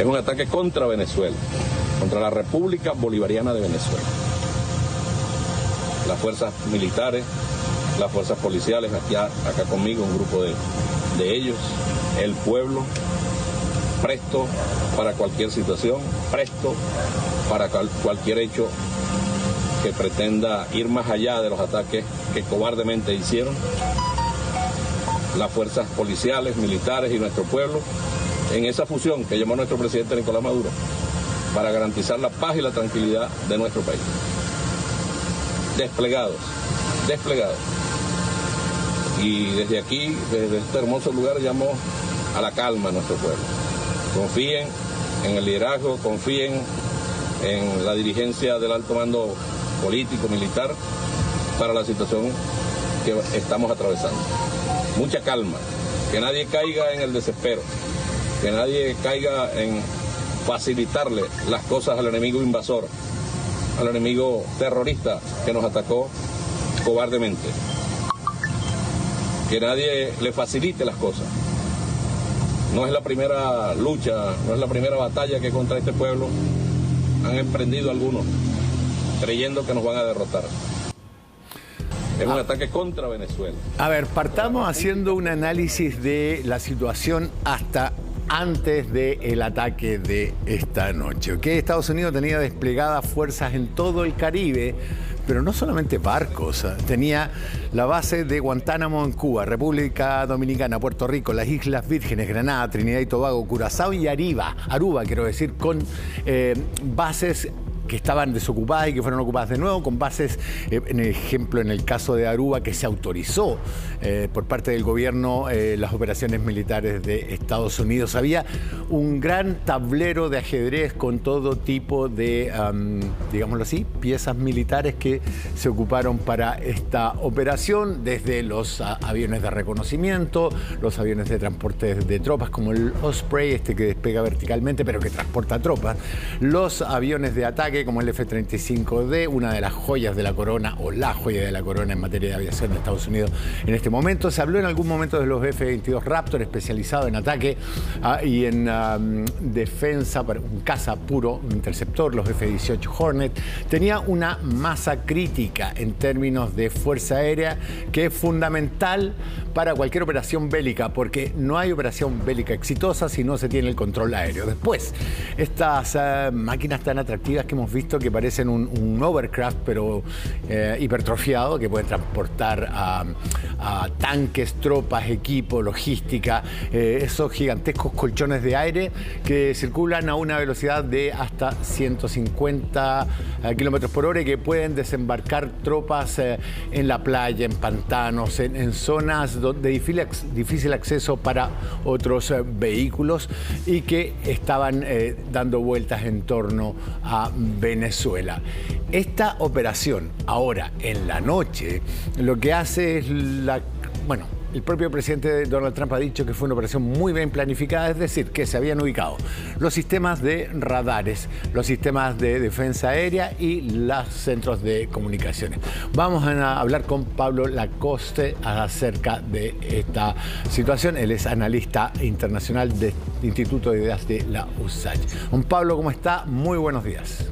Es un ataque contra Venezuela, contra la República Bolivariana de Venezuela. Las fuerzas militares, las fuerzas policiales, acá conmigo, un grupo de ellos, el pueblo, presto para cualquier situación, presto para cualquier hecho que pretenda ir más allá de los ataques que cobardemente hicieron las fuerzas policiales, militares y nuestro pueblo en esa fusión que llamó nuestro presidente Nicolás Maduro para garantizar la paz y la tranquilidad de nuestro país. Desplegados. Y desde aquí, desde este hermoso lugar, llamo a la calma a nuestro pueblo. Confíen en el liderazgo, confíen en la dirigencia del alto mando político, militar, para la situación que estamos atravesando. Mucha calma, que nadie caiga en el desespero, que nadie caiga en facilitarle las cosas al enemigo invasor, al enemigo terrorista que nos atacó cobardemente. Que nadie le facilite las cosas. No es la primera lucha, no es la primera batalla que contra este pueblo han emprendido algunos, creyendo que nos van a derrotar. Es un ataque contra Venezuela. A ver, partamos haciendo un análisis de la situación hasta antes del ataque de esta noche. ¿Okay? Estados Unidos tenía desplegadas fuerzas en todo el Caribe, pero no solamente barcos. Tenía la base de Guantánamo en Cuba, República Dominicana, Puerto Rico, las Islas Vírgenes, Granada, Trinidad y Tobago, Curazao y Aruba, quiero decir, con bases que estaban desocupadas y que fueron ocupadas de nuevo, con bases, en ejemplo, en el caso de Aruba, que se autorizó por parte del gobierno las operaciones militares de Estados Unidos. Había un gran tablero de ajedrez con todo tipo de, digámoslo así, piezas militares que se ocuparon para esta operación, desde los aviones de reconocimiento, los aviones de transporte de tropas, como el Osprey, que despega verticalmente, pero que transporta tropas, los aviones de ataque, como el F-35D, una de las joyas de la corona, o la joya de la corona en materia de aviación de Estados Unidos en este momento. Se habló en algún momento de los F-22 Raptor, especializado en ataque y en defensa, para un caza puro, un interceptor, los F-18 Hornet. Tenía una masa crítica en términos de fuerza aérea que es fundamental para cualquier operación bélica, porque no hay operación bélica exitosa si no se tiene el control aéreo. Después, estas máquinas tan atractivas que hemos visto, que parecen un overcraft, pero hipertrofiado, que pueden transportar a tanques, tropas, equipo, logística, esos gigantescos colchones de aire que circulan a una velocidad de hasta 150 kilómetros por hora y que pueden desembarcar tropas en la playa, en pantanos, en zonas de difícil acceso para otros vehículos, y que estaban dando vueltas en torno a Venezuela. Esta operación, ahora en la noche, lo que hace es el propio presidente Donald Trump ha dicho que fue una operación muy bien planificada, es decir, que se habían ubicado los sistemas de radares, los sistemas de defensa aérea y los centros de comunicaciones. Vamos a hablar con Pablo Lacoste acerca de esta situación. Él es analista internacional del Instituto de Ideas de la USACH. Don Pablo, ¿cómo está? Muy buenos días.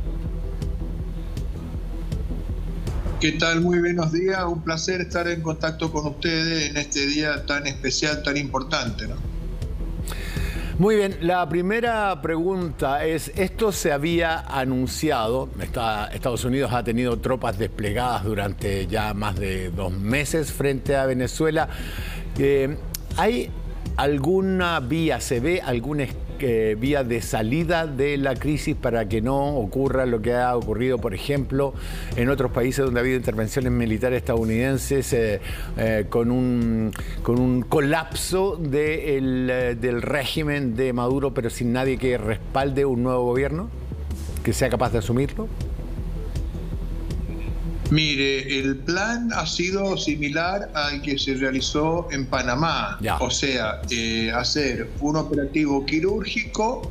¿Qué tal? Muy buenos días. Un placer estar en contacto con ustedes en este día tan especial, tan importante, ¿no? Muy bien, la primera pregunta es, esto se había anunciado, Estados Unidos ha tenido tropas desplegadas durante ya más de 2 meses frente a Venezuela. ¿Hay alguna vía, se ve alguna vía de salida de la crisis para que no ocurra lo que ha ocurrido, por ejemplo, en otros países donde ha habido intervenciones militares estadounidenses con un colapso del régimen de Maduro, pero sin nadie que respalde un nuevo gobierno que sea capaz de asumirlo? Mire, el plan ha sido similar al que se realizó en Panamá. Ya. O sea, hacer un operativo quirúrgico,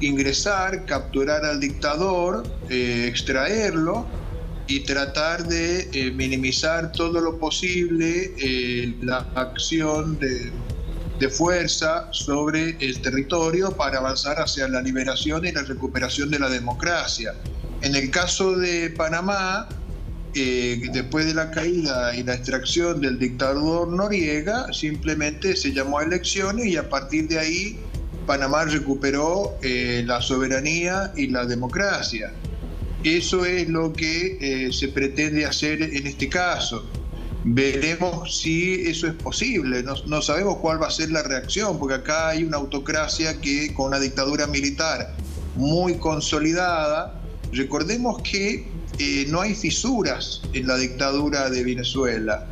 ingresar, capturar al dictador, extraerlo y tratar de minimizar todo lo posible la acción de fuerza sobre el territorio para avanzar hacia la liberación y la recuperación de la democracia. En el caso de Panamá, después de la caída y la extracción del dictador Noriega, simplemente se llamó a elecciones y a partir de ahí Panamá recuperó la soberanía y la democracia. Eso es lo que se pretende hacer en este caso. Veremos si eso es posible. No sabemos cuál va a ser la reacción, porque acá hay una autocracia que con una dictadura militar muy consolidada. Recordemos que no hay fisuras en la dictadura de Venezuela,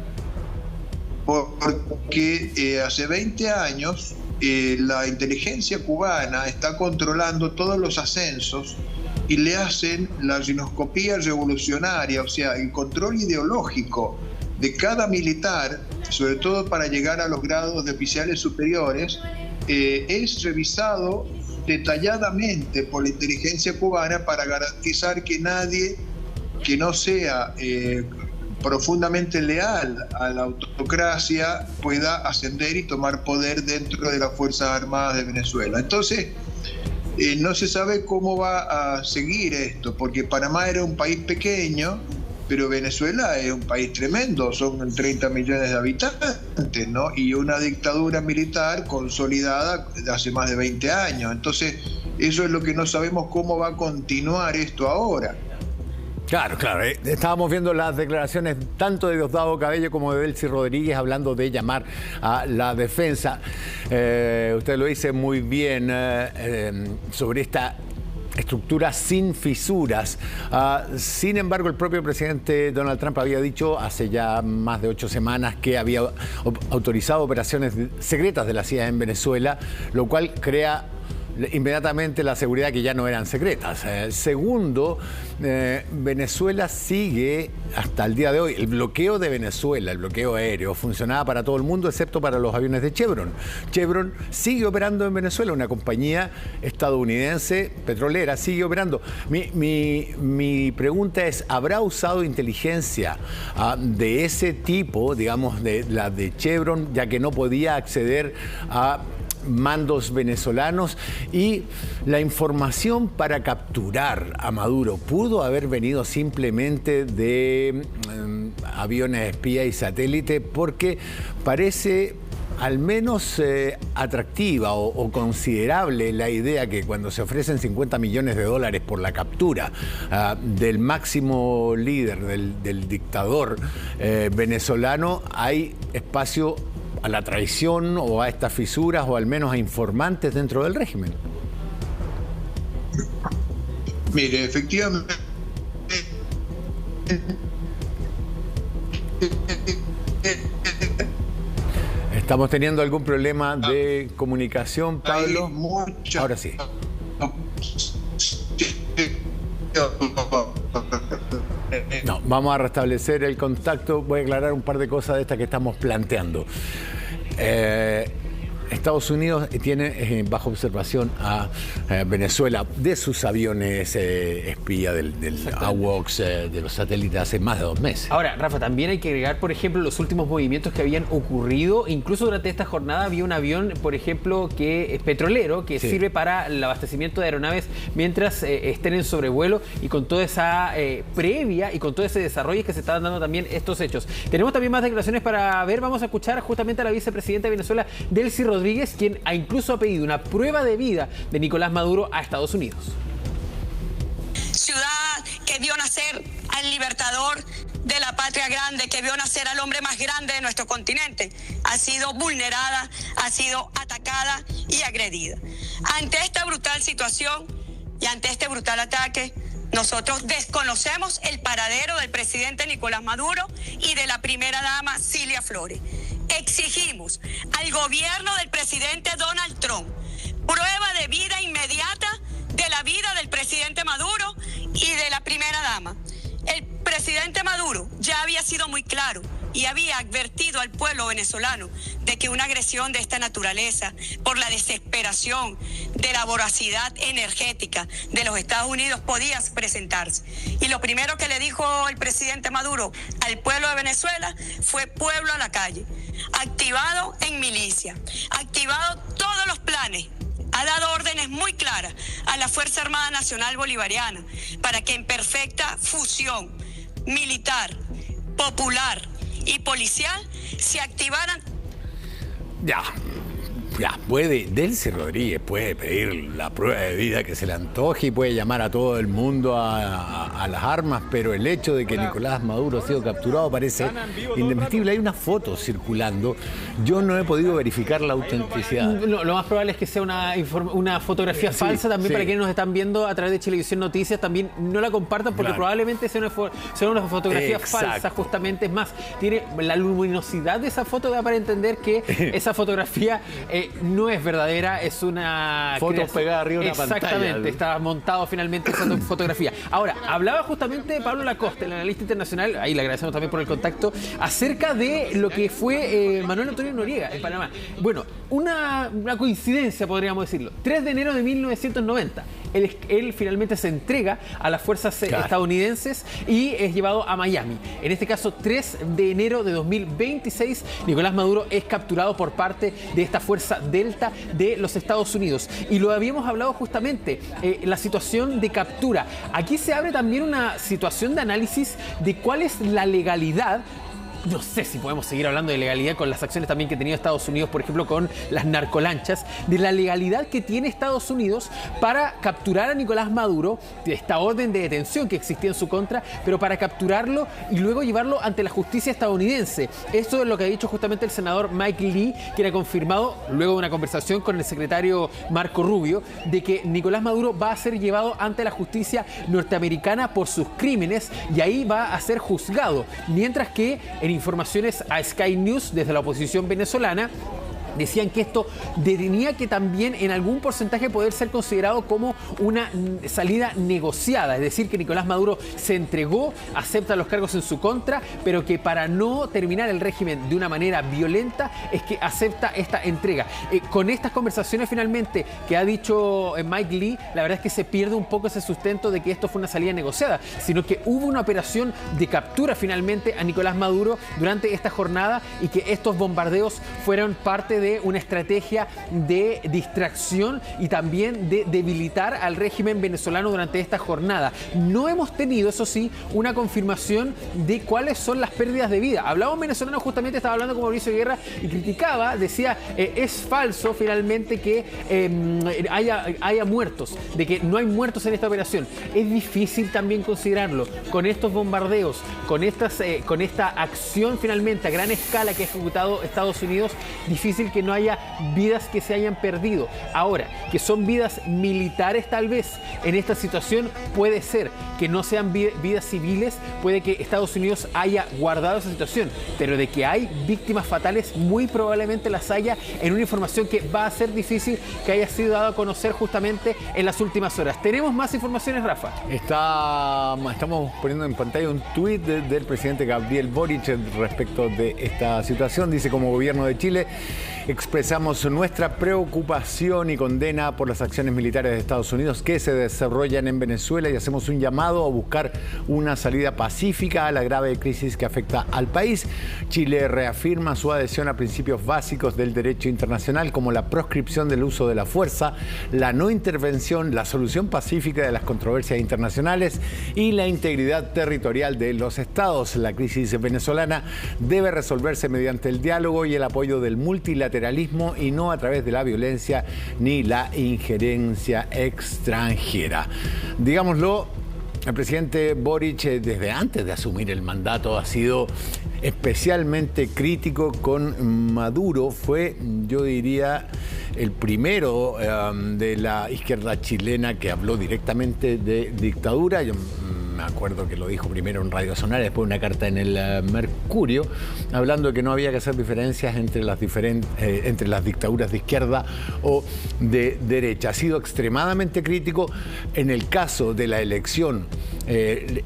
porque hace 20 años la inteligencia cubana está controlando todos los ascensos y le hacen la rinoscopía revolucionaria, o sea, el control ideológico de cada militar, sobre todo para llegar a los grados de oficiales superiores, es revisado detalladamente por la inteligencia cubana para garantizar que nadie que no sea profundamente leal a la autocracia pueda ascender y tomar poder dentro de las Fuerzas Armadas de Venezuela. Entonces, no se sabe cómo va a seguir esto, porque Panamá era un país pequeño, pero Venezuela es un país tremendo, son 30 millones de habitantes, ¿no? Y una dictadura militar consolidada de hace más de 20 años. Entonces, eso es lo que no sabemos cómo va a continuar esto ahora. Claro. Estábamos viendo las declaraciones tanto de Diosdado Cabello como de Delcy Rodríguez hablando de llamar a la defensa. Usted lo dice muy bien sobre esta estructura sin fisuras. Sin embargo, el propio presidente Donald Trump había dicho hace ya más de 8 semanas que había autorizado operaciones secretas de la CIA en Venezuela, lo cual crea inmediatamente la seguridad que ya no eran secretas. Segundo, Venezuela sigue hasta el día de hoy. El bloqueo de Venezuela, el bloqueo aéreo, funcionaba para todo el mundo excepto para los aviones de Chevron. Chevron sigue operando en Venezuela, una compañía estadounidense petrolera sigue operando. Mi pregunta es, ¿habrá usado inteligencia de ese tipo, digamos, de la de Chevron, ya que no podía acceder a mandos venezolanos? Y la información para capturar a Maduro pudo haber venido simplemente de aviones espía y satélite, porque parece al menos atractiva o considerable la idea que cuando se ofrecen $50 millones por la captura del máximo líder, del dictador venezolano, hay espacio a la traición o a estas fisuras o al menos a informantes dentro del régimen. Mire, efectivamente estamos teniendo algún problema de comunicación, Pablo. Ahora sí. No, vamos a restablecer el contacto. Voy a aclarar un par de cosas de estas que estamos planteando. Estados Unidos tiene bajo observación a Venezuela de sus aviones espía, del AWACS, de los satélites, hace más de 2 meses. Ahora, Rafa, también hay que agregar, por ejemplo, los últimos movimientos que habían ocurrido. Incluso durante esta jornada había un avión, por ejemplo, que es petrolero, que sirve para el abastecimiento de aeronaves mientras estén en sobrevuelo, y con toda esa previa y con todo ese desarrollo que se estaban dando también estos hechos. Tenemos también más declaraciones para ver. Vamos a escuchar justamente a la vicepresidenta de Venezuela, Delcy Rodríguez, quien incluso ha pedido una prueba de vida de Nicolás Maduro a Estados Unidos. Ciudad que vio nacer al libertador de la patria grande, que vio nacer al hombre más grande de nuestro continente, ha sido vulnerada, ha sido atacada y agredida. Ante esta brutal situación y ante este brutal ataque, nosotros desconocemos el paradero del presidente Nicolás Maduro y de la primera dama Cilia Flores. Exigimos al gobierno del presidente Donald Trump prueba de vida inmediata de la vida del presidente Maduro y de la primera dama. El presidente Maduro ya había sido muy claro y había advertido al pueblo venezolano de que una agresión de esta naturaleza, por la desesperación de la voracidad energética de los Estados Unidos, podía presentarse. Y lo primero que le dijo el presidente Maduro al pueblo de Venezuela fue: pueblo a la calle, activado en milicia, activado todos los planes. Ha dado órdenes muy claras a la Fuerza Armada Nacional Bolivariana para que en perfecta fusión militar, popular y policial se activaran. Ya, Delcy Rodríguez puede pedir la prueba de vida que se le antoje y puede llamar a todo el mundo a las armas, pero el hecho de que Nicolás Maduro ha sido capturado parece indesmentible. Hay una foto circulando, yo no he podido verificar la autenticidad. Lo más probable es que sea una fotografía falsa también. Para quienes nos están viendo a través de Chilevisión Noticias, también no la compartan porque probablemente sea una fotografía falsa, justamente. Es más, tiene la luminosidad de esa foto da para entender que esa fotografía no es verdadera, es una foto pegada arriba de una pantalla. Exactamente, está montado finalmente esa fotografía. Ahora, hablaba justamente Pablo Lacoste, el analista internacional, ahí le agradecemos también por el contacto, acerca de lo que fue Manuel Antonio Noriega en Panamá. Bueno, una coincidencia, podríamos decirlo. 3 de enero de 1990. Él finalmente se entrega a las fuerzas estadounidenses y es llevado a Miami. En este caso, 3 de enero de 2026, Nicolás Maduro es capturado por parte de esta fuerza Delta de los Estados Unidos. Y lo habíamos hablado justamente, la situación de captura. Aquí se abre también una situación de análisis de cuál es la legalidad. No sé si podemos seguir hablando de legalidad con las acciones también que ha tenido Estados Unidos, por ejemplo, con las narcolanchas, de la legalidad que tiene Estados Unidos para capturar a Nicolás Maduro, de esta orden de detención que existía en su contra, pero para capturarlo y luego llevarlo ante la justicia estadounidense. Esto es lo que ha dicho justamente el senador Mike Lee, que era confirmado luego de una conversación con el secretario Marco Rubio, de que Nicolás Maduro va a ser llevado ante la justicia norteamericana por sus crímenes y ahí va a ser juzgado. Mientras que en informaciones a Sky News desde la oposición venezolana decían que esto tenía que también en algún porcentaje poder ser considerado como una salida negociada, es decir, que Nicolás Maduro se entregó, acepta los cargos en su contra, pero que para no terminar el régimen de una manera violenta es que acepta esta entrega. Con estas conversaciones finalmente que ha dicho Mike Lee, la verdad es que se pierde un poco ese sustento de que esto fue una salida negociada, sino que hubo una operación de captura finalmente a Nicolás Maduro durante esta jornada y que estos bombardeos fueron parte de una estrategia de distracción y también de debilitar al régimen venezolano durante esta jornada. No hemos tenido, eso sí, una confirmación de cuáles son las pérdidas de vida. Hablaba un venezolano, justamente estaba hablando con Mauricio Guerra y criticaba, decía, es falso finalmente que haya muertos, de que no hay muertos en esta operación. Es difícil también considerarlo. Con estos bombardeos, con esta acción finalmente a gran escala que ha ejecutado Estados Unidos, difícil que no haya vidas que se hayan perdido. Ahora, que son vidas militares tal vez en esta situación, puede ser que no sean vidas civiles, puede que Estados Unidos haya guardado esa situación, pero de que hay víctimas fatales, muy probablemente las haya en una información que va a ser difícil que haya sido dada a conocer justamente en las últimas horas. ¿Tenemos más informaciones, Rafa? Estamos poniendo en pantalla un tuit del presidente Gabriel Boric respecto de esta situación. Dice: como gobierno de Chile, expresamos nuestra preocupación y condena por las acciones militares de Estados Unidos que se desarrollan en Venezuela y hacemos un llamado a buscar una salida pacífica a la grave crisis que afecta al país. Chile reafirma su adhesión a principios básicos del derecho internacional como la proscripción del uso de la fuerza, la no intervención, la solución pacífica de las controversias internacionales y la integridad territorial de los estados. La crisis venezolana debe resolverse mediante el diálogo y el apoyo del multilateralismo y no a través de la violencia ni la injerencia extranjera. Digámoslo, el presidente Boric, desde antes de asumir el mandato, ha sido especialmente crítico con Maduro. Fue, yo diría, el primero de la izquierda chilena que habló directamente de dictadura. Yo me acuerdo que lo dijo primero en Radio Sonar, después una carta en el Mercurio, hablando de que no había que hacer diferencias entre las dictaduras de izquierda o de derecha. Ha sido extremadamente crítico. En el caso de la elección,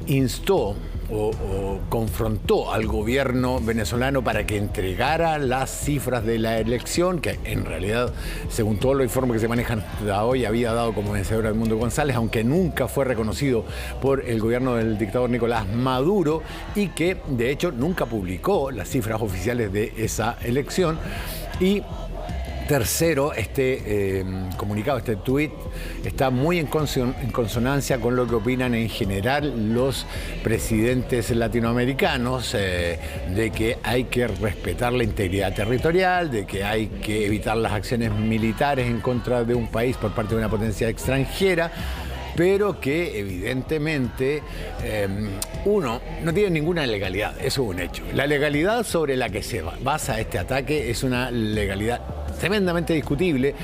instó o confrontó al gobierno venezolano para que entregara las cifras de la elección, que en realidad, según todos los informes que se manejan hasta hoy, había dado como vencedor a Edmundo González, aunque nunca fue reconocido por el gobierno del dictador Nicolás Maduro, y que de hecho nunca publicó las cifras oficiales de esa elección. Y tercero, este comunicado, este tuit, está muy en consonancia con lo que opinan en general los presidentes latinoamericanos, de que hay que respetar la integridad territorial, de que hay que evitar las acciones militares en contra de un país por parte de una potencia extranjera, pero que evidentemente uno no tiene ninguna legalidad, eso es un hecho. La legalidad sobre la que se basa este ataque es una legalidad tremendamente discutible.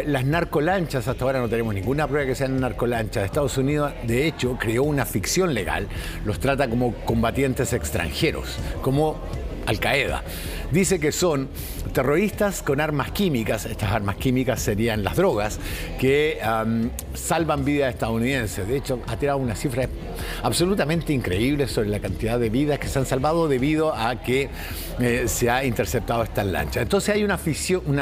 Las narcolanchas, hasta ahora no tenemos ninguna prueba que sean narcolanchas. Estados Unidos, de hecho, creó una ficción legal, los trata como combatientes extranjeros, como Al-Qaeda. Dice que son terroristas con armas químicas, estas armas químicas serían las drogas, que salvan vidas estadounidenses. De hecho, ha tirado una cifra absolutamente increíble sobre la cantidad de vidas que se han salvado debido a que se ha interceptado esta lancha. Entonces hay una ficción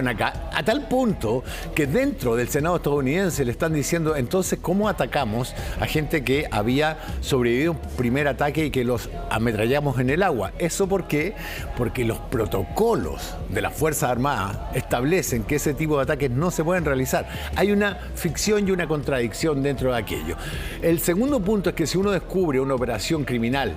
acá, a tal punto que dentro del Senado estadounidense le están diciendo, entonces, ¿cómo atacamos a gente que había sobrevivido a un primer ataque y que los ametrallamos en el agua? ¿Eso por qué? Porque los protocolos de las Fuerzas Armadas establecen que ese tipo de ataques no se pueden realizar. Hay una ficción y una contradicción dentro de aquello. El segundo punto es que si uno descubre una operación criminal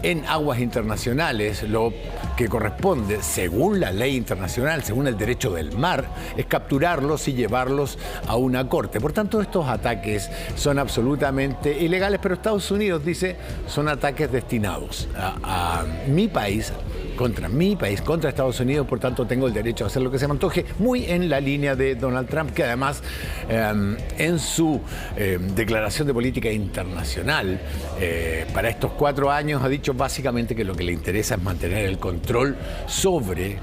en aguas internacionales, lo que corresponde, según la ley internacional, según el derecho del mar, es capturarlos y llevarlos a una corte. Por tanto, estos ataques son absolutamente ilegales, pero Estados Unidos dice son ataques destinados a mi país, contra Estados Unidos, por tanto tengo el derecho a hacer lo que se me antoje, muy en la línea de Donald Trump, que además en su declaración de política internacional para estos 4 años ha dicho básicamente que lo que le interesa es mantener el control sobre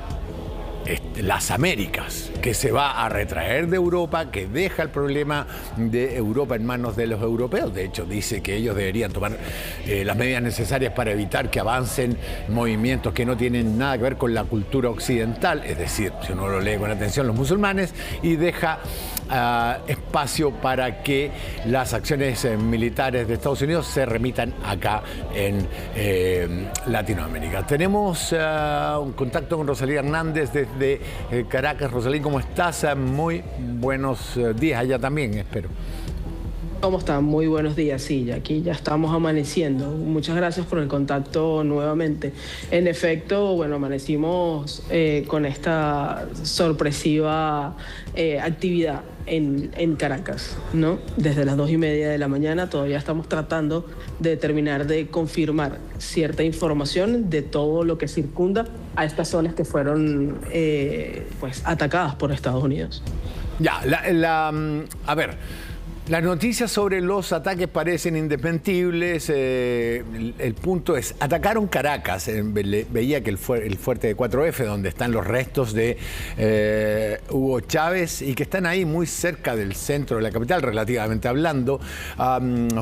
las Américas, que se va a retraer de Europa, que deja el problema de Europa en manos de los europeos. De hecho, dice que ellos deberían tomar las medidas necesarias para evitar que avancen movimientos que no tienen nada que ver con la cultura occidental, es decir, si uno lo lee con atención, los musulmanes, y deja espacio para que las acciones militares de Estados Unidos se remitan acá en Latinoamérica. Tenemos un contacto con Rosalía Hernández desde Caracas. Rosalía, ¿cómo estás? Muy buenos días allá también, espero. ¿Cómo están? Muy buenos días. Sí, aquí ya estamos amaneciendo. Muchas gracias por el contacto nuevamente. En efecto, bueno, amanecimos con esta sorpresiva actividad en Caracas, ¿no? Desde las 2:30 de la mañana todavía estamos tratando de terminar de confirmar cierta información de todo lo que circunda a estas zonas que fueron pues atacadas por Estados Unidos. Ya, a ver. Las noticias sobre los ataques parecen indesmentibles. El punto es, atacaron Caracas. Veía que el fuerte de 4F, donde están los restos de Hugo Chávez y que están ahí muy cerca del centro de la capital, relativamente hablando.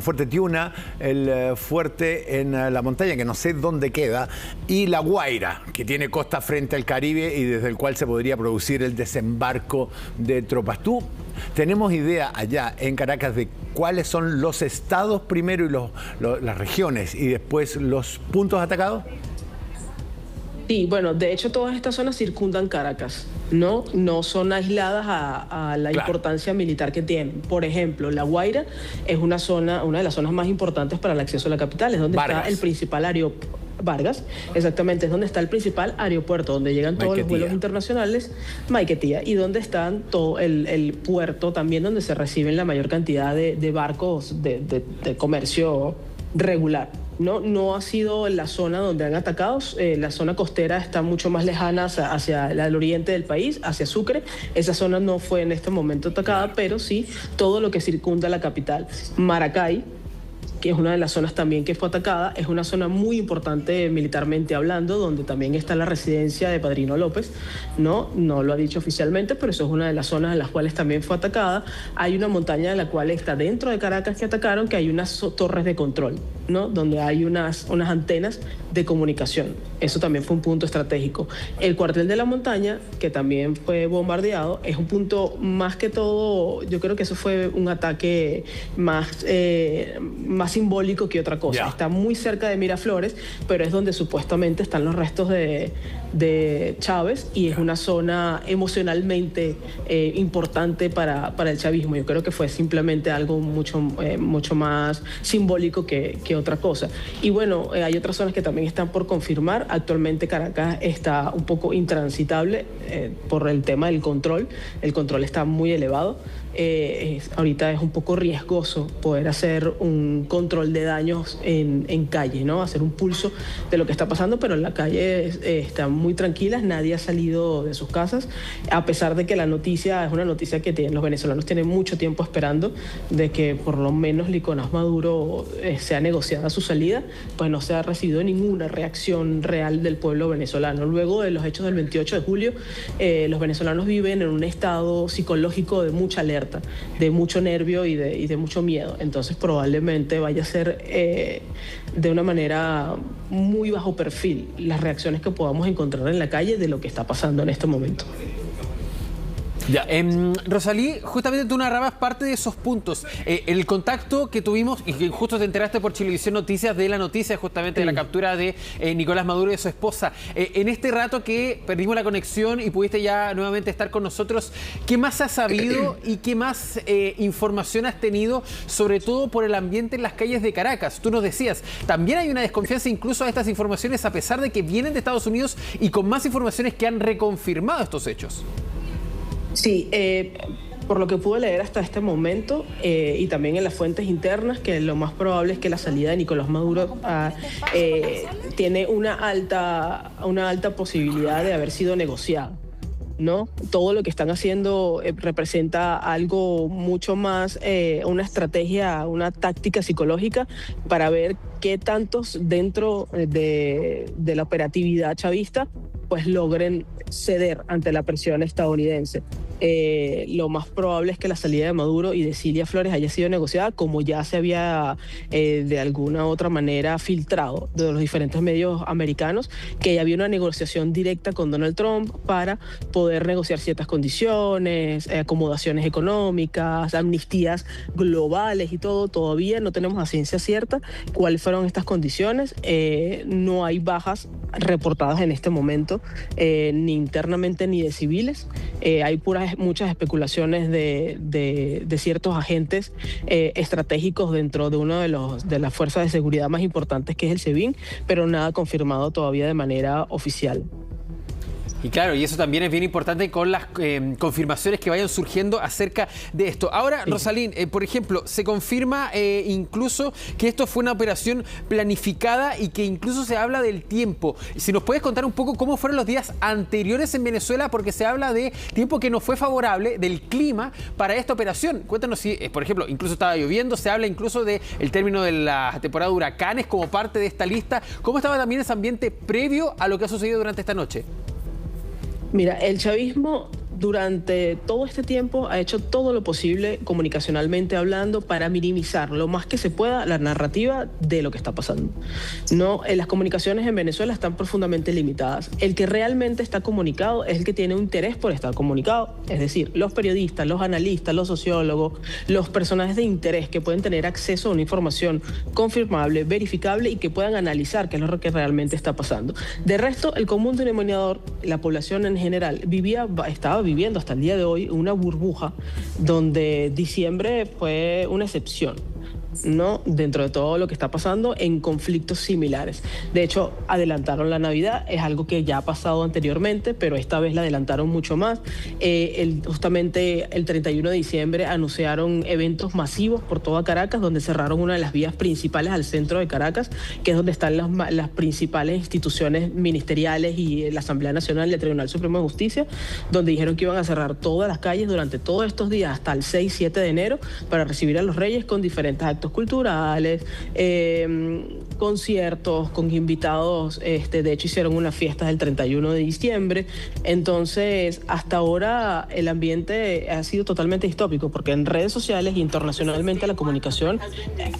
Fuerte Tiuna, el fuerte en la montaña, que no sé dónde queda, y La Guaira, que tiene costa frente al Caribe y desde el cual se podría producir el desembarco de tropas. ¿Tenemos idea allá en Caracas de cuáles son los estados primero y las regiones y después los puntos atacados? Sí, bueno, de hecho todas estas zonas circundan Caracas, no son aisladas a la importancia militar que tienen. Por ejemplo, La Guaira es una de las zonas más importantes para el acceso a la capital, es donde está el principal aeropuerto. Vargas, exactamente, es donde está el principal aeropuerto, donde llegan todos los vuelos internacionales, Maiquetía, y donde está todo el puerto también, donde se reciben la mayor cantidad de barcos de comercio regular. No ha sido la zona donde han atacado, la zona costera está mucho más lejana hacia el oriente del país, hacia Sucre. Esa zona no fue en este momento atacada, pero sí todo lo que circunda la capital. Maracay, que es una de las zonas también que fue atacada, es una zona muy importante militarmente hablando, donde también está la residencia de Padrino López, no lo ha dicho oficialmente, pero eso es una de las zonas en las cuales también fue atacada. Hay una montaña de la cual está dentro de Caracas que atacaron, que hay unas torres de control, ¿no? Donde hay unas antenas de comunicación. Eso también fue un punto estratégico. El cuartel de la montaña, que también fue bombardeado, es un punto más que todo, yo creo que eso fue un ataque más simbólico que otra cosa. Está muy cerca de Miraflores, pero es donde supuestamente están los restos de Chávez y es una zona emocionalmente importante para el chavismo. Yo creo que fue simplemente algo mucho más simbólico que otra cosa. Y bueno, hay otras zonas que también están por confirmar. Actualmente Caracas está un poco intransitable por el tema del control. El control está muy elevado. Ahorita es un poco riesgoso poder hacer un control de daños en calle, ¿no? Hacer un pulso de lo que está pasando, pero en la calle están muy tranquilas, nadie ha salido de sus casas, a pesar de que la noticia es una noticia que los venezolanos tienen mucho tiempo esperando, de que por lo menos Nicolás Maduro sea negociada su salida, pues no se ha recibido ninguna reacción real del pueblo venezolano. Luego de los hechos del 28 de julio, los venezolanos viven en un estado psicológico de mucha alerta, de mucho nervio y de mucho miedo. Entonces probablemente vaya a ser de una manera muy bajo perfil las reacciones que podamos encontrar en la calle de lo que está pasando en este momento. Ya, Rosalí, justamente tú narrabas parte de esos puntos. El contacto que tuvimos, y que justo te enteraste por Chilevisión Noticias de la noticia justamente de la captura de Nicolás Maduro y de su esposa. En este rato que perdimos la conexión y pudiste ya nuevamente estar con nosotros, ¿qué más has sabido y qué más información has tenido, sobre todo por el ambiente en las calles de Caracas? Tú nos decías, también hay una desconfianza incluso a estas informaciones a pesar de que vienen de Estados Unidos y con más informaciones que han reconfirmado estos hechos. Sí, por lo que pude leer hasta este momento y también en las fuentes internas, que lo más probable es que la salida de Nicolás Maduro tiene una alta posibilidad de haber sido negociada, ¿no? Todo lo que están haciendo representa algo mucho más, una estrategia, una táctica psicológica para ver qué tantos dentro de la operatividad chavista pues logren ceder ante la presión estadounidense. Lo más probable es que la salida de Maduro y de Cilia Flores haya sido negociada, como ya se había de alguna otra manera filtrado de los diferentes medios americanos, que ya había una negociación directa con Donald Trump para poder negociar ciertas condiciones, acomodaciones económicas, amnistías globales y todo. Todavía no tenemos a ciencia cierta cuáles fueron estas condiciones. No hay bajas reportadas en este momento, ni internamente ni de civiles. Hay muchas especulaciones de ciertos agentes estratégicos dentro de una de las fuerzas de seguridad más importantes, que es el SEBIN, pero nada confirmado todavía de manera oficial. Y claro, y eso también es bien importante con las confirmaciones que vayan surgiendo acerca de esto. Ahora, Rosalín, por ejemplo, se confirma incluso que esto fue una operación planificada y que incluso se habla del tiempo. Si nos puedes contar un poco cómo fueron los días anteriores en Venezuela, porque se habla de tiempo que no fue favorable, del clima para esta operación. Cuéntanos si, por ejemplo, incluso estaba lloviendo, se habla incluso del término de la temporada de huracanes como parte de esta lista. ¿Cómo estaba también ese ambiente previo a lo que ha sucedido durante esta noche? Mira, el chavismo durante todo este tiempo ha hecho todo lo posible comunicacionalmente hablando para minimizar lo más que se pueda la narrativa de lo que está pasando. No, las comunicaciones en Venezuela están profundamente limitadas. El que realmente está comunicado es el que tiene un interés por estar comunicado, es decir, los periodistas, los analistas, los sociólogos, los personajes de interés que pueden tener acceso a una información confirmable, verificable y que puedan analizar qué es lo que realmente está pasando. De resto, el común denominador, la población en general, estaba viviendo hasta el día de hoy una burbuja donde diciembre fue una excepción, ¿no? Dentro de todo lo que está pasando en conflictos similares. De hecho, adelantaron la Navidad, es algo que ya ha pasado anteriormente, pero esta vez la adelantaron mucho más. Justamente el 31 de diciembre anunciaron eventos masivos por toda Caracas, donde cerraron una de las vías principales al centro de Caracas, que es donde están las principales instituciones ministeriales y la Asamblea Nacional y el Tribunal Supremo de Justicia, donde dijeron que iban a cerrar todas las calles durante todos estos días hasta el 6-7 de enero para recibir a los reyes con diferentes actos culturales, conciertos con invitados, de hecho hicieron unas fiestas el 31 de diciembre, entonces hasta ahora el ambiente ha sido totalmente distópico, porque en redes sociales e internacionalmente la comunicación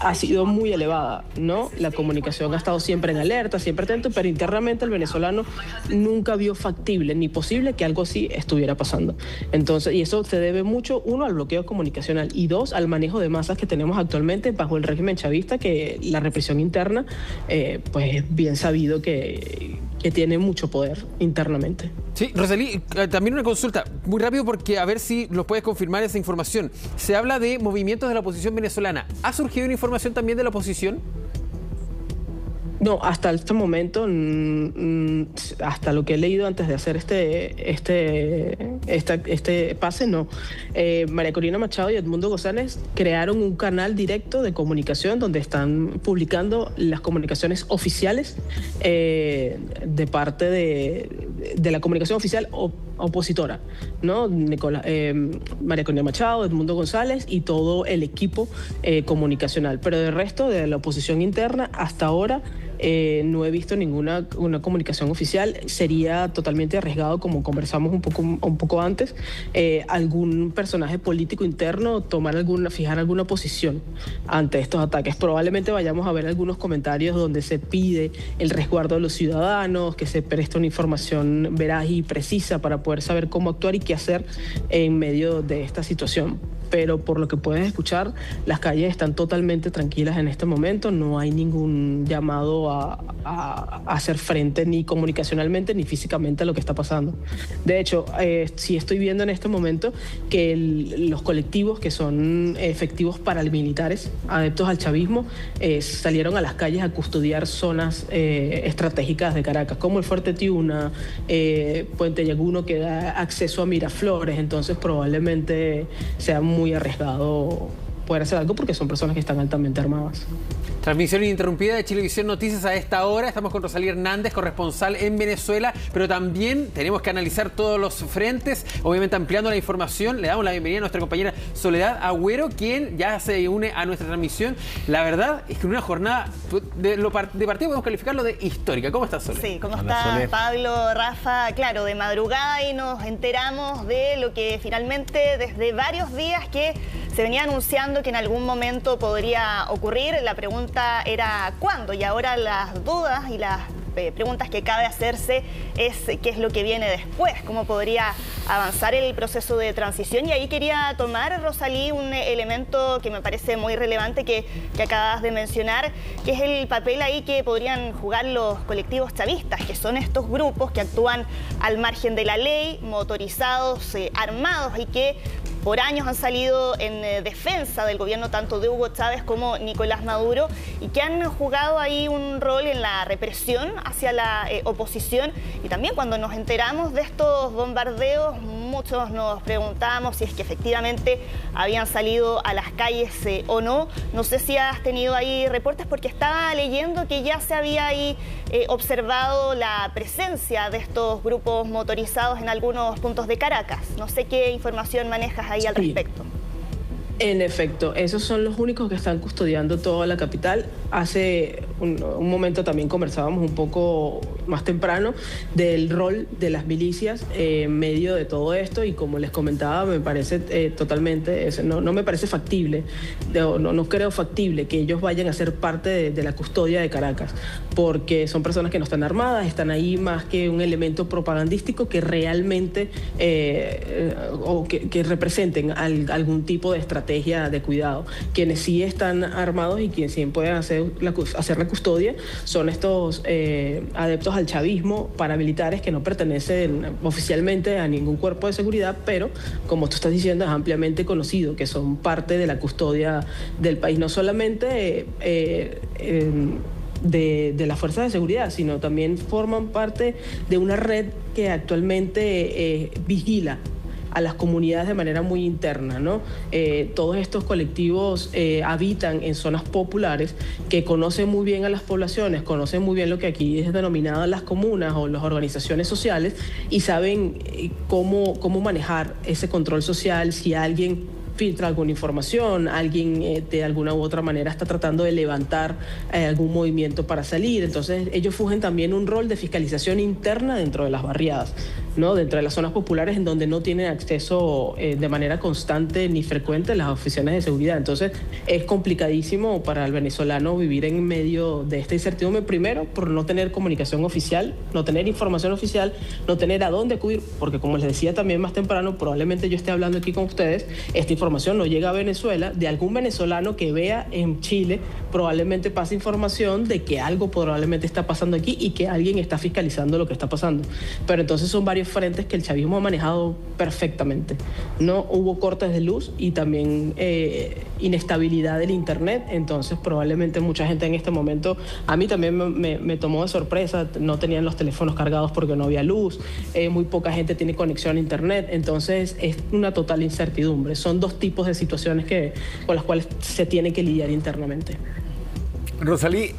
ha sido muy elevada, ¿no? La comunicación ha estado siempre en alerta, siempre atento, pero internamente el venezolano nunca vio factible ni posible que algo así estuviera pasando. Entonces, y eso se debe mucho, uno, al bloqueo comunicacional y dos, al manejo de masas que tenemos actualmente bajo el régimen chavista, que la represión interna pues es bien sabido que tiene mucho poder internamente. Sí, Rosalí, también una consulta, muy rápido porque a ver si nos puedes confirmar esa información. Se habla de movimientos de la oposición venezolana. ¿Ha surgido una información también de la oposición? No, hasta este momento, hasta lo que he leído antes de hacer este pase, no. María Corina Machado y Edmundo González crearon un canal directo de comunicación donde están publicando las comunicaciones oficiales de parte de la comunicación oficial opositora, ¿no? María Corina Machado, Edmundo González y todo el equipo comunicacional. Pero del resto de la oposición interna, hasta ahora no he visto ninguna comunicación oficial. Sería totalmente arriesgado, como conversamos un poco antes, algún personaje político interno fijar alguna posición ante estos ataques. Probablemente vayamos a ver algunos comentarios donde se pide el resguardo de los ciudadanos, que se preste una información veraz y precisa para poder saber cómo actuar y qué hacer en medio de esta situación. Pero por lo que puedes escuchar, las calles están totalmente tranquilas en este momento, no hay ningún llamado a hacer frente ni comunicacionalmente ni físicamente a lo que está pasando. De hecho, sí estoy viendo en este momento que los colectivos que son efectivos paramilitares, adeptos al chavismo, salieron a las calles a custodiar zonas estratégicas de Caracas, como el Fuerte Tiuna, Puente Llaguno, que da acceso a Miraflores. Entonces probablemente sea muy arriesgado poder hacer algo porque son personas que están altamente armadas. Transmisión ininterrumpida de Chilevisión Noticias a esta hora. Estamos con Rosalí Hernández, corresponsal en Venezuela, pero también tenemos que analizar todos los frentes, obviamente ampliando la información. Le damos la bienvenida a nuestra compañera Soledad Agüero, quien ya se une a nuestra transmisión. La verdad es que en una jornada de partido podemos calificarlo de histórica. ¿Cómo estás, Soledad? Sí, ¿cómo está Pablo, Rafa? Claro, de madrugada y nos enteramos de lo que finalmente desde varios días que se venía anunciando que en algún momento podría ocurrir. La pregunta era ¿cuándo? Y ahora las dudas y las preguntas que cabe hacerse es qué es lo que viene después, cómo podría avanzar el proceso de transición. Y ahí quería tomar, Rosalí, un elemento que me parece muy relevante que acabas de mencionar, que es el papel ahí que podrían jugar los colectivos chavistas, que son estos grupos que actúan al margen de la ley, motorizados, armados, y que por años han salido en defensa del gobierno tanto de Hugo Chávez como Nicolás Maduro, y que han jugado ahí un rol en la represión hacia la oposición. Y también cuando nos enteramos de estos bombardeos, muchos nos preguntábamos si es que efectivamente habían salido a las calles o no. No sé si has tenido ahí reportes, porque estaba leyendo que ya se había ahí observado la presencia de estos grupos motorizados en algunos puntos de Caracas. No sé qué información manejas ahí al respecto. En efecto, esos son los únicos que están custodiando toda la capital. Hace un momento también conversábamos un poco más temprano del rol de las milicias en medio de todo esto, y como les comentaba, me parece totalmente, no me parece factible, no creo factible que ellos vayan a ser parte de la custodia de Caracas, porque son personas que no están armadas, están ahí más que un elemento propagandístico que realmente o que representen algún tipo de estrategia de cuidado. Quienes sí están armados y quienes sí pueden hacer la custodia son estos adeptos al chavismo, paramilitares, que no pertenecen oficialmente a ningún cuerpo de seguridad, pero como tú estás diciendo, es ampliamente conocido que son parte de la custodia del país, no solamente de las fuerzas de seguridad, sino también forman parte de una red que actualmente vigila a las comunidades de manera muy interna, ¿no? Todos estos colectivos habitan en zonas populares que conocen muy bien a las poblaciones, conocen muy bien lo que aquí es denominado las comunas o las organizaciones sociales, y saben cómo manejar ese control social si alguien filtra alguna información, alguien de alguna u otra manera está tratando de levantar algún movimiento para salir. Entonces ellos fungen también un rol de fiscalización interna dentro de las barriadas, ¿no? Dentro de las zonas populares en donde no tienen acceso de manera constante ni frecuente las oficinas de seguridad. Entonces es complicadísimo para el venezolano vivir en medio de esta incertidumbre, primero por no tener comunicación oficial, no tener información oficial, no tener a dónde acudir, porque como les decía también más temprano, probablemente yo esté hablando aquí con ustedes, esta información no llega a Venezuela, de algún venezolano que vea en Chile, probablemente pase información de que algo probablemente está pasando aquí y que alguien está fiscalizando lo que está pasando. Pero entonces son varios frentes que el chavismo ha manejado perfectamente. No hubo cortes de luz y también inestabilidad del internet, entonces probablemente mucha gente en este momento, a mí también me tomó de sorpresa, no tenían los teléfonos cargados porque no había luz, muy poca gente tiene conexión a internet, entonces es una total incertidumbre. Son dos tipos de situaciones con las cuales se tiene que lidiar internamente. Rosalí,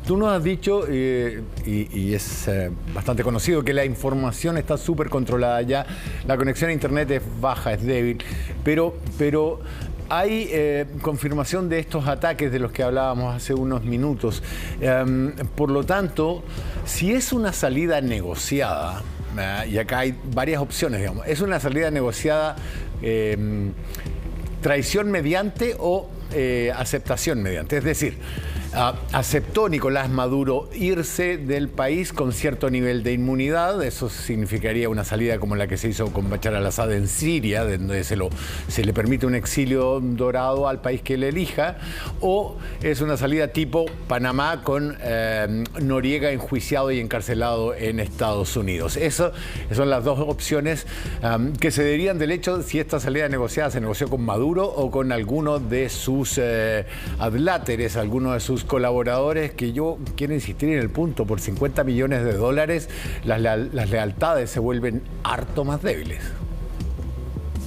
tú nos has dicho, y es bastante conocido, que la información está súper controlada ya, la conexión a internet es baja, es débil, pero hay confirmación de estos ataques de los que hablábamos hace unos minutos. Por lo tanto, si es una salida negociada, y acá hay varias opciones, digamos, es una salida negociada, traición mediante o aceptación mediante, es decir, aceptó Nicolás Maduro irse del país con cierto nivel de inmunidad. Eso significaría una salida como la que se hizo con Bashar al-Assad en Siria, donde se le permite un exilio dorado al país que él elija, o es una salida tipo Panamá con Noriega enjuiciado y encarcelado en Estados Unidos. Esas son las dos opciones que se derivan del hecho si esta salida negociada se negoció con Maduro o con alguno de sus adláteres, alguno de sus colaboradores, que yo quiero insistir en el punto, por $50 millones las lealtades se vuelven harto más débiles.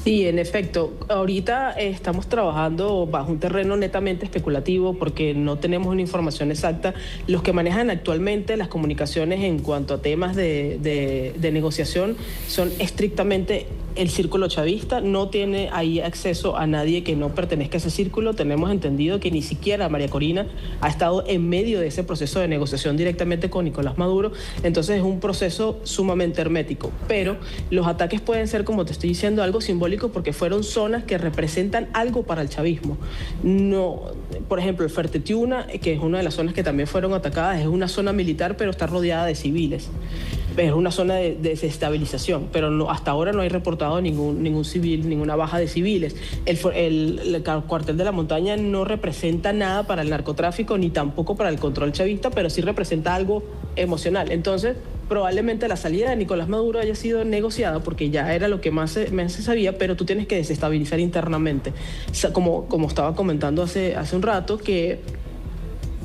Sí, en efecto. Ahorita estamos trabajando bajo un terreno netamente especulativo porque no tenemos una información exacta. Los que manejan actualmente las comunicaciones en cuanto a temas de negociación son estrictamente el círculo chavista. No tiene ahí acceso a nadie que no pertenezca a ese círculo. Tenemos entendido que ni siquiera María Corina ha estado en medio de ese proceso de negociación directamente con Nicolás Maduro. Entonces es un proceso sumamente hermético. Pero los ataques pueden ser, como te estoy diciendo, algo simbólico porque fueron zonas que representan algo para el chavismo. No, por ejemplo, el Fertetiuna, que es una de las zonas que también fueron atacadas, es una zona militar, pero está rodeada de civiles. Es una zona de desestabilización, pero no, hasta ahora no hay reportado ningún civil, ninguna baja de civiles. El cuartel de la montaña no representa nada para el narcotráfico ni tampoco para el control chavista, pero sí representa algo emocional. Entonces, probablemente la salida de Nicolás Maduro haya sido negociada porque ya era lo que más se sabía, pero tú tienes que desestabilizar internamente. Como estaba comentando hace un rato, que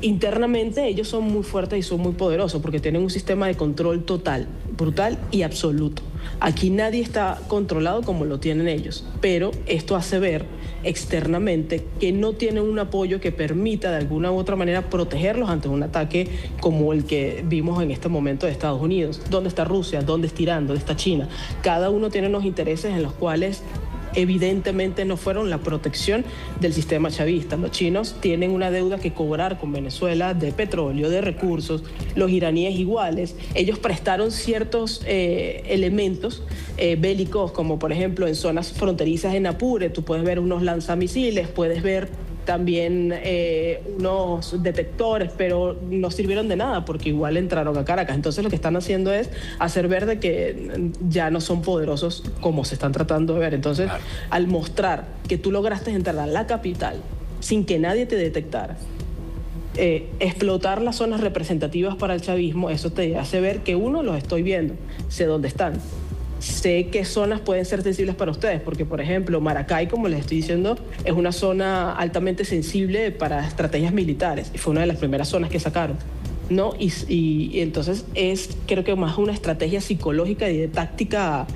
internamente ellos son muy fuertes y son muy poderosos porque tienen un sistema de control total, brutal y absoluto. Aquí nadie está controlado como lo tienen ellos, pero esto hace ver externamente que no tienen un apoyo que permita de alguna u otra manera protegerlos ante un ataque como el que vimos en este momento de Estados Unidos. ¿Dónde está Rusia? ¿Dónde está Irán? ¿Dónde está China? Cada uno tiene unos intereses en los cuales evidentemente no fueron la protección del sistema chavista. Los chinos tienen una deuda que cobrar con Venezuela de petróleo, de recursos, los iraníes iguales. Ellos prestaron ciertos elementos bélicos, como por ejemplo en zonas fronterizas en Apure, tú puedes ver unos lanzamisiles, puedes ver también unos detectores, pero no sirvieron de nada porque igual entraron a Caracas. Entonces lo que están haciendo es hacer ver de que ya no son poderosos como se están tratando de ver. Entonces, al mostrar que tú lograste entrar a la capital sin que nadie te detectara, explotar las zonas representativas para el chavismo, eso te hace ver que uno, los estoy viendo, sé dónde están. Sé qué zonas pueden ser sensibles para ustedes, porque por ejemplo Maracay, como les estoy diciendo, es una zona altamente sensible para estrategias militares y fue una de las primeras zonas que sacaron. ¿no? Y entonces creo que más una estrategia psicológica y de táctica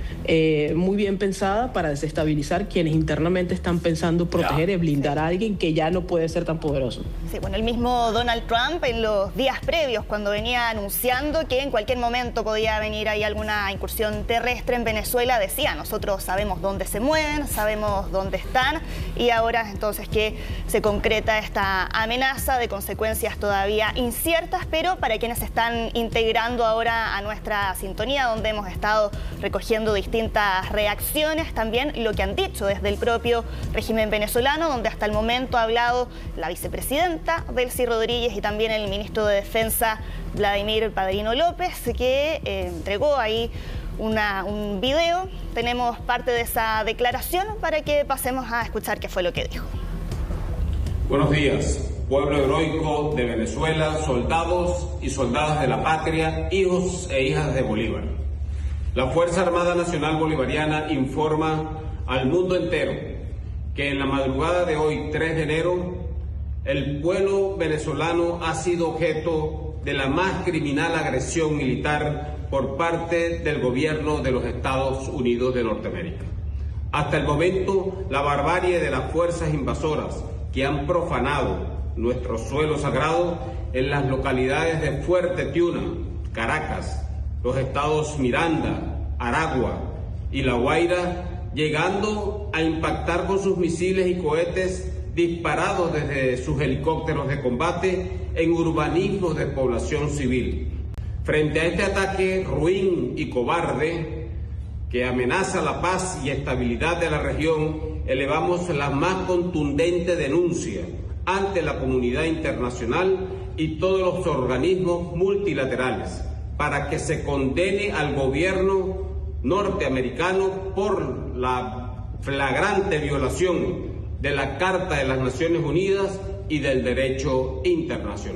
muy bien pensada para desestabilizar quienes internamente están pensando proteger y blindar a alguien que ya no puede ser tan poderoso. Sí, bueno, el mismo Donald Trump en los días previos, cuando venía anunciando que en cualquier momento podía venir ahí alguna incursión terrestre en Venezuela, decía: nosotros sabemos dónde se mueven, sabemos dónde están, y ahora entonces que se concreta esta amenaza de consecuencias todavía inciertas, pero para quienes se están integrando ahora a nuestra sintonía, donde hemos estado recogiendo distintas reacciones, también lo que han dicho desde el propio régimen venezolano, donde hasta el momento ha hablado la vicepresidenta Delcy Rodríguez y también el ministro de Defensa Vladimir Padrino López, que entregó ahí un video. Tenemos parte de esa declaración para que pasemos a escuchar qué fue lo que dijo. Buenos días, pueblo heroico de Venezuela, soldados y soldadas de la patria, hijos e hijas de Bolívar. La Fuerza Armada Nacional Bolivariana informa al mundo entero que en la madrugada de hoy, 3 de enero, el pueblo venezolano ha sido objeto de la más criminal agresión militar por parte del gobierno de los Estados Unidos de Norteamérica. Hasta el momento, la barbarie de las fuerzas invasoras que han profanado nuestro suelo sagrado en las localidades de Fuerte Tiuna, Caracas, los estados Miranda, Aragua y La Guaira, llegando a impactar con sus misiles y cohetes disparados desde sus helicópteros de combate en urbanismos de población civil. Frente a este ataque ruin y cobarde que amenaza la paz y estabilidad de la región, elevamos la más contundente denuncia ante la comunidad internacional y todos los organismos multilaterales para que se condene al gobierno norteamericano por la flagrante violación de la Carta de las Naciones Unidas y del derecho internacional.